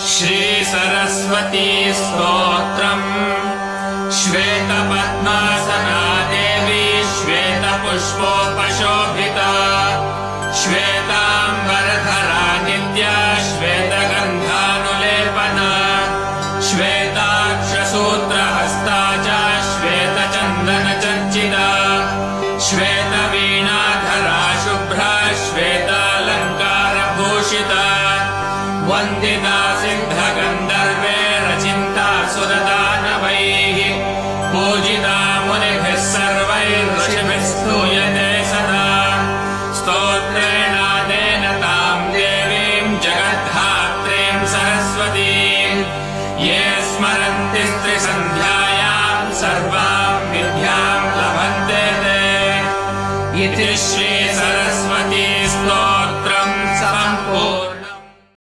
श्री सरस्वती स्तोत्रम्। श्वेतपद्मासना देवी श्वेतपुष्पोपशोभिता, श्वेताम्बरधरा नित्या श्वेतगन्धानुलेपना, श्वेताक्षसूत्रहस्ता च श्वेतचन्दनचर्चिता, श्वेतवीणाधरा शुभ्रा श्वेतालङ्कारभूषिता, वन्दिता सिद्धगन्धर्वैरचिन्ता सुरदानवैः, पूजिता मुनिभिः सर्वैर्ऋषिभिः स्तूयते सदा। स्तोत्रेणादेन तां देवीं जगद्धात्रीं सरस्वतीं ये